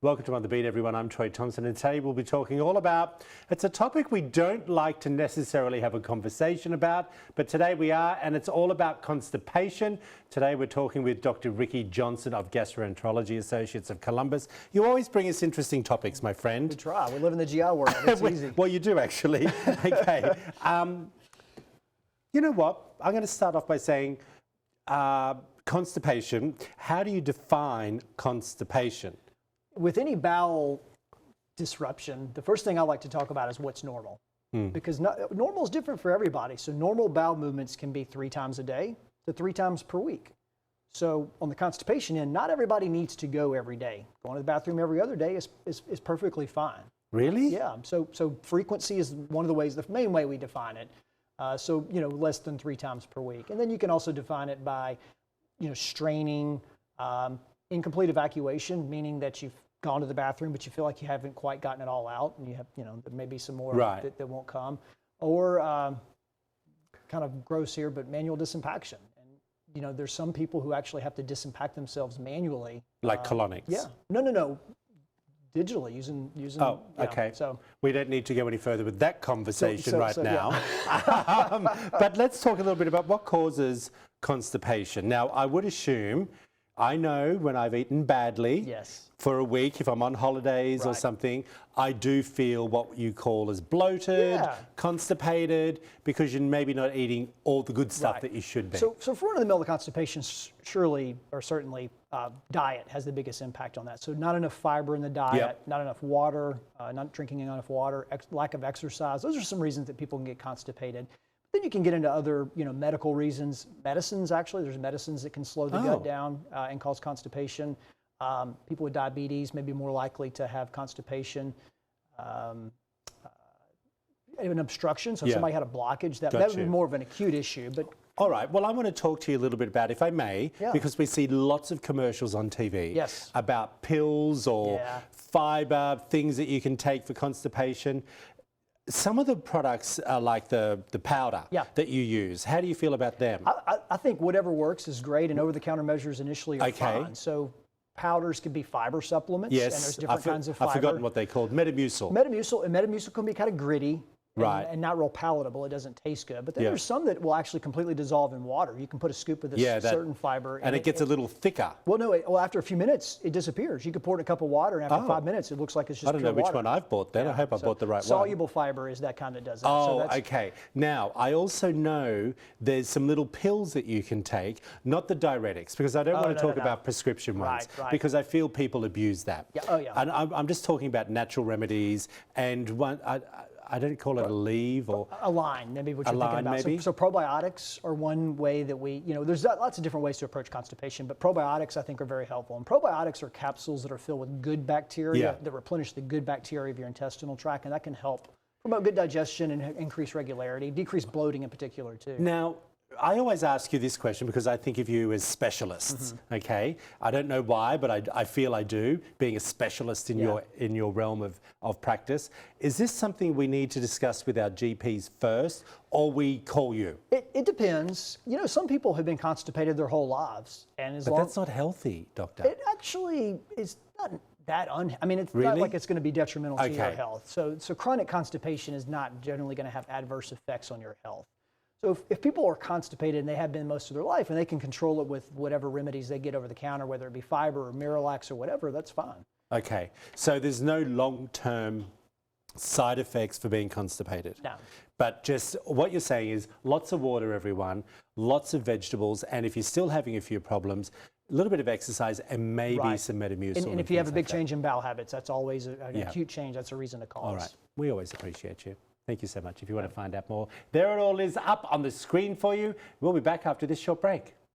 Welcome to On the Beat, everyone. I'm Troy Thompson, and today we'll be talking all about, it's a topic we don't like to necessarily have a conversation about, but today we are, and it's all about constipation. Today we're talking with Dr. Ricky Johnston of Gastroenterology Associates of Columbus. You always bring us interesting topics, my friend. We try. We live in the GI world. It's easy. Well, you do, actually. Okay. You know what? I'm going to start off by saying constipation. How do you define constipation? With any bowel disruption, the first thing I like to talk about is what's normal. Because normal is different for everybody. So normal bowel movements can be 3 times a day to 3 times per week. So on the constipation end, not everybody needs to go every day. Going to the bathroom every other day is perfectly fine. Really? Yeah. So frequency is one of the ways, the main way we define it. So, less than 3 times per week. And then you can also define it by, straining, incomplete evacuation, meaning that you've gone to the bathroom, but you feel like you haven't quite gotten it all out, and you have, there may be some more that won't come, or kind of gross here, but manual disimpaction. And there's some people who actually have to disimpact themselves manually, like colonics. Yeah, no, digitally using. Oh, okay. So we don't need to go any further with that conversation now. Yeah. But let's talk a little bit about what causes constipation. Now, I would assume. I know when I've eaten badly for a week, if I'm on holidays or something, I do feel what you call as bloated, constipated, because you're maybe not eating all the good stuff that you should be. So for run-of-the-mill constipation, surely or certainly diet has the biggest impact on that. So not enough fiber in the diet, not enough water, not drinking enough water, lack of exercise. Those are some reasons that people can get constipated. Then you can get into other, medical reasons. Medicines, actually, there's medicines that can slow the gut down and cause constipation. People with diabetes may be more likely to have constipation. An obstruction, so if somebody had a blockage, that would be more of an acute issue. But all right, well, I want to talk to you a little bit about, if I may, because we see lots of commercials on TV about pills or fiber, things that you can take for constipation. Some of the products are like the powder that you use. How do you feel about them? I think whatever works is great, and over-the-counter measures initially are fine. So powders could be fiber supplements, and there's different kinds of fiber. I've forgotten what they called. Metamucil. Metamucil can be kind of gritty. And not real palatable. It doesn't taste good. But then there's some that will actually completely dissolve in water. You can put a scoop of this certain fiber. And it gets a little thicker. Well, no. After a few minutes, it disappears. You could pour in a cup of water, and after 5 minutes, it looks like it's just pure water. I don't know which one I've bought then. I hope I bought the right one. Soluble fiber is that kind that does it. Oh, okay. Now, I also know there's some little pills that you can take, not the diuretics, because I don't want to talk about prescription ones, because I feel people abuse that. And I'm just talking about natural remedies, and one. I don't call it a leave or a line, maybe what you're thinking about. Maybe? So probiotics are one way that we, there's lots of different ways to approach constipation, but probiotics I think are very helpful. And probiotics are capsules that are filled with good bacteria that replenish the good bacteria of your intestinal tract, and that can help promote good digestion and increase regularity, decrease bloating in particular too. Now, I always ask you this question because I think of you as specialists, okay? I don't know why, but I feel I do, being a specialist in your realm of practice. Is this something we need to discuss with our GPs first, or we call you? It depends. Some people have been constipated their whole lives. But that's not healthy, doctor. It actually is not that it's not like it's going to be detrimental to your health. So chronic constipation is not generally going to have adverse effects on your health. So if people are constipated and they have been most of their life and they can control it with whatever remedies they get over the counter, whether it be fiber or Miralax or whatever, that's fine. Okay, so there's no long-term side effects for being constipated? No. But just what you're saying is lots of water, everyone, lots of vegetables, and if you're still having a few problems, a little bit of exercise and maybe some Metamucil. And if you have a big change in bowel habits, that's always an acute change. That's a reason to call us. All right. We always appreciate you. Thank you so much. If you want to find out more, there it all is up on the screen for you. We'll be back after this short break.